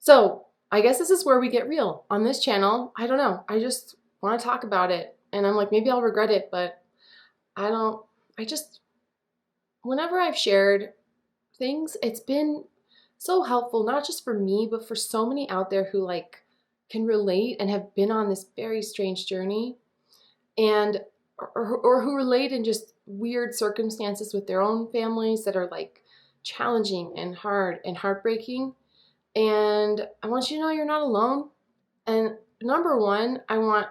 So I guess this is where we get real on this channel. I don't know. I just want to talk about it. And I'm like, maybe I'll regret it, but I don't. I just, whenever I've shared things, it's been so helpful, not just for me, but for so many out there who like can relate and have been on this very strange journey, and or who relate in just weird circumstances with their own families that are like challenging and hard and heartbreaking. And I want you to know you're not alone. And number one, I want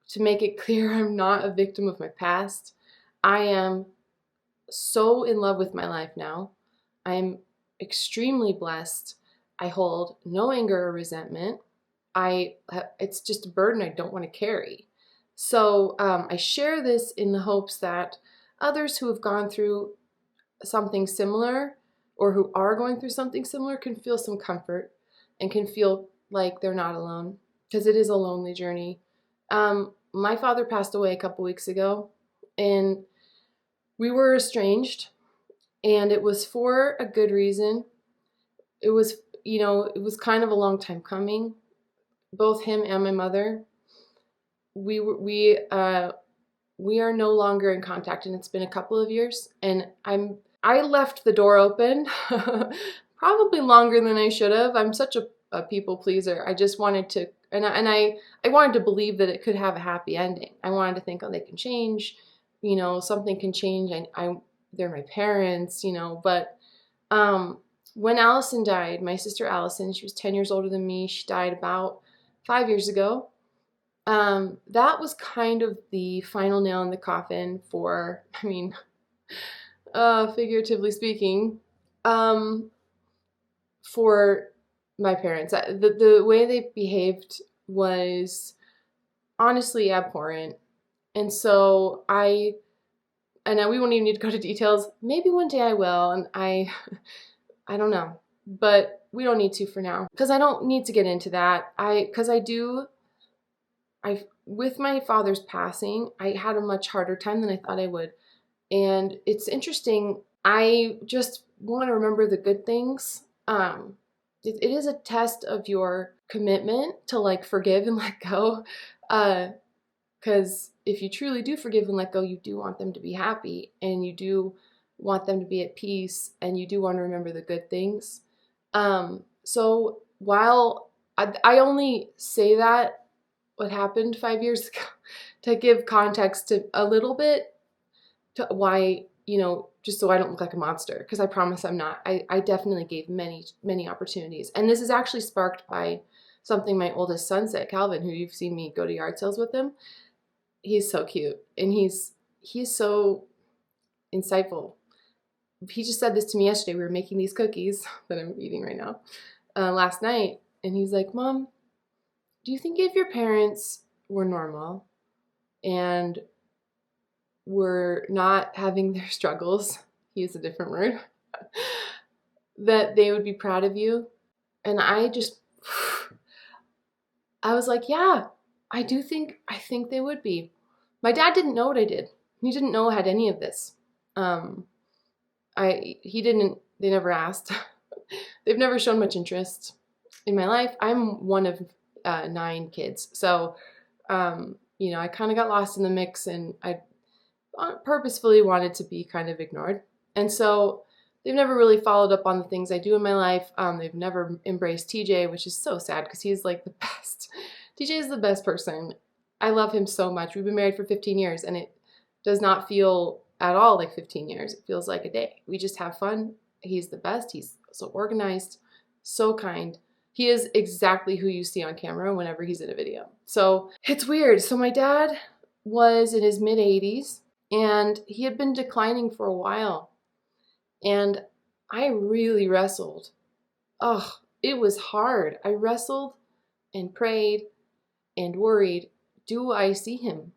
to make it clear I'm not a victim of my past. I am so in love with my life now. I am extremely blessed. I hold no anger or resentment. It's just a burden I don't want to carry. So I share this in the hopes that others who have gone through something similar or who are going through something similar can feel some comfort and can feel like they're not alone, because it is a lonely journey. My father passed away a couple weeks ago, and we were estranged, and it was for a good reason. It was, it was kind of a long time coming. Both him and my mother, we are no longer in contact, and it's been a couple of years, and I left the door open probably longer than I should have. I'm such a people pleaser. I just wanted to, I wanted to believe that it could have a happy ending. I wanted to think, oh, they can change, something can change. They're my parents, but when Allison died, my sister Allison, she was 10 years older than me. She died about 5 years ago. That was kind of the final nail in the coffin for, figuratively speaking, for my parents. The way they behaved was honestly abhorrent. And so we won't even need to go to details. Maybe one day I will, and I don't know, but we don't need to for now, because I don't need to get into that. With my father's passing, I had a much harder time than I thought I would. And it's interesting. I just want to remember the good things. It is a test of your commitment to like forgive and let go. Because if you truly do forgive and let go, you do want them to be happy, and you do want them to be at peace, and you do want to remember the good things. So while I only say that what happened 5 years ago to give context to a little bit to why, just so I don't look like a monster, because I promise I'm not. I definitely gave many, many opportunities. And this is actually sparked by something my oldest son said, Calvin, who you've seen me go to yard sales with him. He's so cute, and he's so insightful. He just said this to me yesterday. We were making these cookies that I'm eating right now last night, and he's like, Mom, do you think if your parents were normal and were not having their struggles, he used a different word, that they would be proud of you? And I was like, yeah, I think they would be. My dad didn't know what I did. He didn't know I had any of this. They never asked. They've never shown much interest in my life. I'm one of 9 kids. So, I kind of got lost in the mix, and I purposefully wanted to be kind of ignored. And so they've never really followed up on the things I do in my life. They've never embraced TJ, which is so sad, because he's like the best. TJ is the best person. I love him so much. We've been married for 15 years, and it does not feel at all like 15 years. It feels like a day. We just have fun. He's the best. He's so organized, so kind. He is exactly who you see on camera whenever he's in a video. So it's weird. So my dad was in his mid-80s, and he had been declining for a while. And I really wrestled. Oh, it was hard. I wrestled and prayed and worried. Do I see him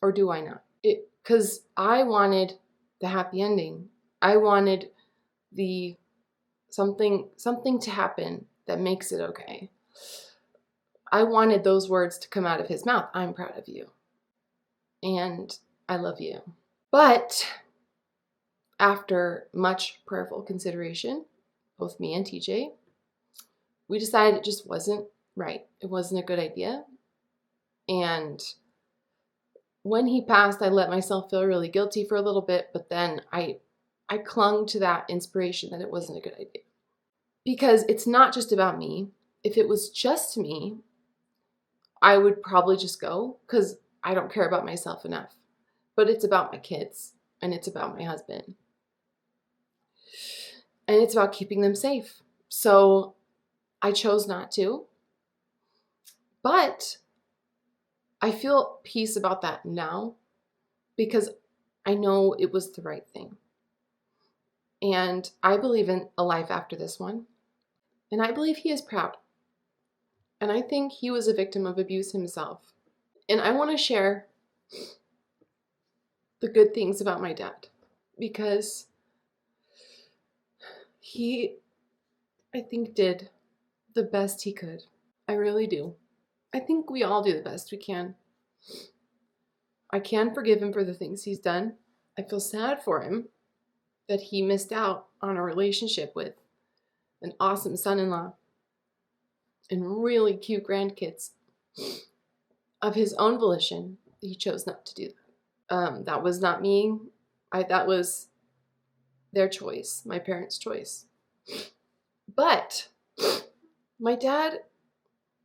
or do I not? Because I wanted the happy ending. I wanted something to happen that makes it okay. I wanted those words to come out of his mouth. I'm proud of you. And I love you. But after much prayerful consideration, both me and TJ, we decided it just wasn't right. It wasn't a good idea. And when he passed, I let myself feel really guilty for a little bit, but then I clung to that inspiration that it wasn't a good idea. Because it's not just about me. If it was just me, I would probably just go because I don't care about myself enough. But it's about my kids and it's about my husband. And it's about keeping them safe. So I chose not to. But I feel peace about that now because I know it was the right thing. And I believe in a life after this one. And I believe he is proud. And I think he was a victim of abuse himself. And I want to share the good things about my dad because he, I think, did the best he could. I really do. I think we all do the best we can. I can forgive him for the things he's done. I feel sad for him that he missed out on a relationship with an awesome son-in-law and really cute grandkids of his own volition. He chose not to do that. That was not me. That was their choice, my parents' choice. But my dad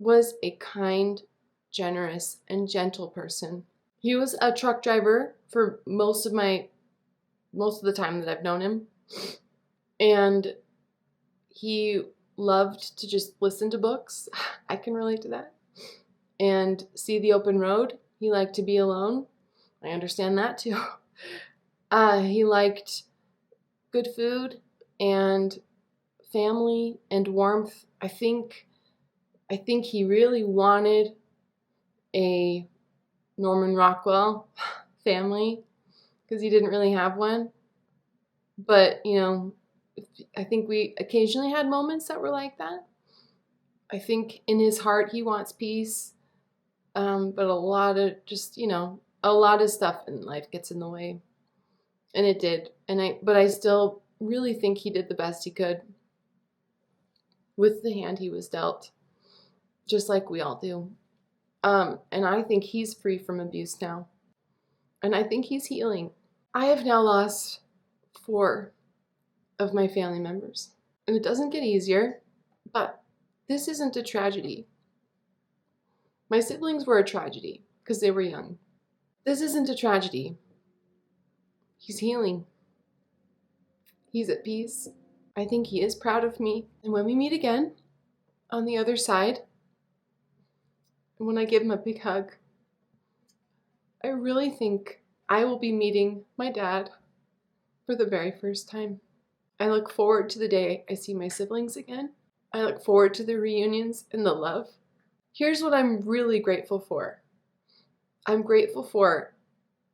was a kind, generous, and gentle person. He was a truck driver for most of the time that I've known him. And he loved to just listen to books. I can relate to that. And see the open road. He liked to be alone. I understand that too. He liked good food and family and warmth. I think he really wanted a Norman Rockwell family because he didn't really have one. But, I think we occasionally had moments that were like that. I think in his heart he wants peace, but a lot of stuff in life gets in the way, and it did. But I still really think he did the best he could with the hand he was dealt, just like we all do. And I think he's free from abuse now, and I think he's healing. I have now lost 4 of my family members. And it doesn't get easier, but this isn't a tragedy. My siblings were a tragedy because they were young. This isn't a tragedy. He's healing. He's at peace. I think he is proud of me. And when we meet again on the other side, and when I give him a big hug, I really think I will be meeting my dad for the very first time. I look forward to the day I see my siblings again. I look forward to the reunions and the love. Here's what I'm really grateful for. I'm grateful for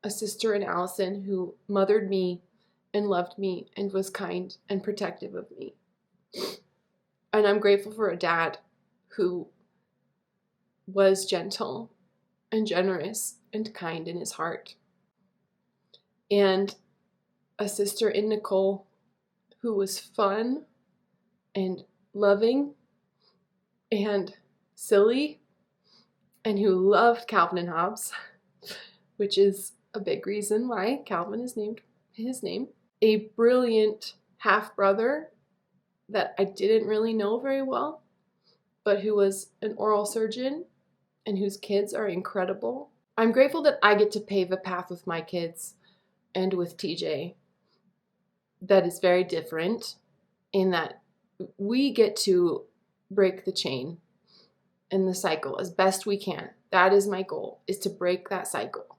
a sister in Allison who mothered me and loved me and was kind and protective of me. And I'm grateful for a dad who was gentle and generous and kind in his heart. And a sister in Nicole who was fun and loving and silly and who loved Calvin and Hobbes, which is a big reason why Calvin is named his name. A brilliant half-brother that I didn't really know very well, but who was an oral surgeon and whose kids are incredible. I'm grateful that I get to pave a path with my kids and with TJ that is very different in that we get to break the chain and the cycle as best we can. That is my goal, is to break that cycle.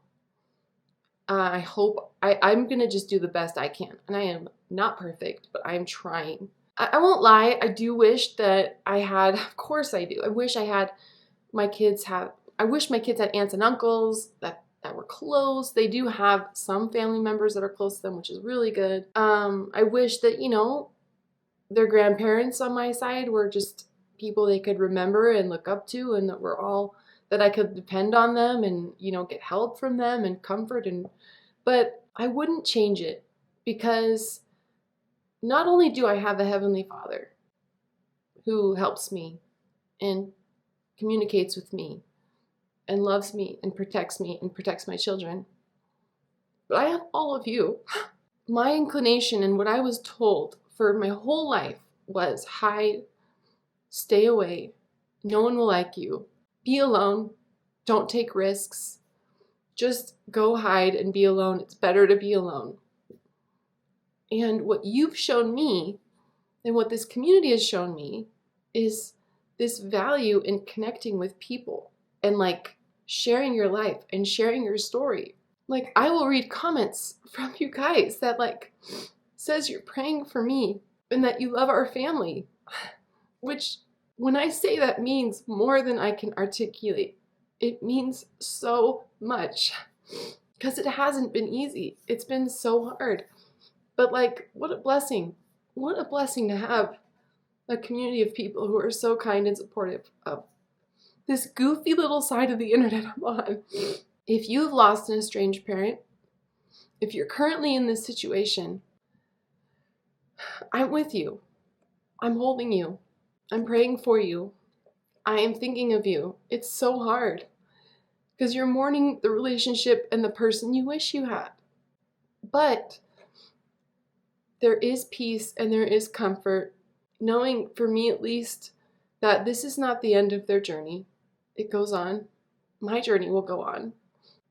I hope I'm going to just do the best I can. And I am not perfect, but I'm trying. I won't lie. I do wish that I had, of course I do. I wish my kids had aunts and uncles that were close. They do have some family members that are close to them, which is really good. I wish that, their grandparents on my side were just people they could remember and look up to, and that I could depend on them and, get help from them and comfort. But I wouldn't change it because not only do I have a Heavenly Father who helps me and communicates with me and loves me and protects my children. But I have all of you. My inclination and what I was told for my whole life was hide, stay away, no one will like you, be alone, don't take risks, just go hide and be alone. It's better to be alone. And what you've shown me and what this community has shown me is this value in connecting with people and like sharing your life and sharing your story. Like, I will read comments from you guys that like says you're praying for me and that you love our family, which when I say that means more than I can articulate. It means so much because it hasn't been easy. It's been so hard. But like, what a blessing. What a blessing to have a community of people who are so kind and supportive of this goofy little side of the internet I'm on. If you've lost an estranged parent, if you're currently in this situation, I'm with you. I'm holding you. I'm praying for you. I am thinking of you. It's so hard because you're mourning the relationship and the person you wish you had. But there is peace and there is comfort, knowing, for me at least, that this is not the end of their journey. It goes on. My journey will go on.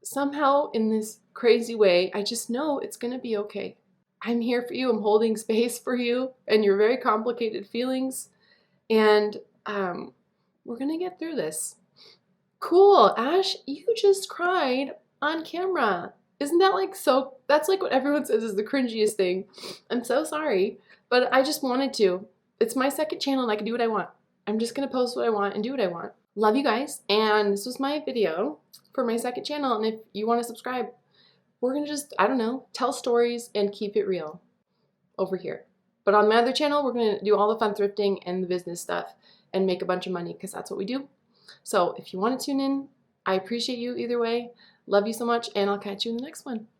Somehow, in this crazy way, I just know it's going to be okay. I'm here for you. I'm holding space for you and your very complicated feelings. And we're going to get through this. Cool. Ash, you just cried on camera. Isn't that like so? That's like what everyone says is the cringiest thing. I'm so sorry, but I just wanted to. It's my second channel and I can do what I want. I'm just going to post what I want and do what I want. Love you guys. And this was my video for my second channel. And if you want to subscribe, we're going to just, I don't know, tell stories and keep it real over here. But on my other channel, we're going to do all the fun thrifting and the business stuff and make a bunch of money because that's what we do. So if you want to tune in, I appreciate you either way. Love you so much, and I'll catch you in the next one.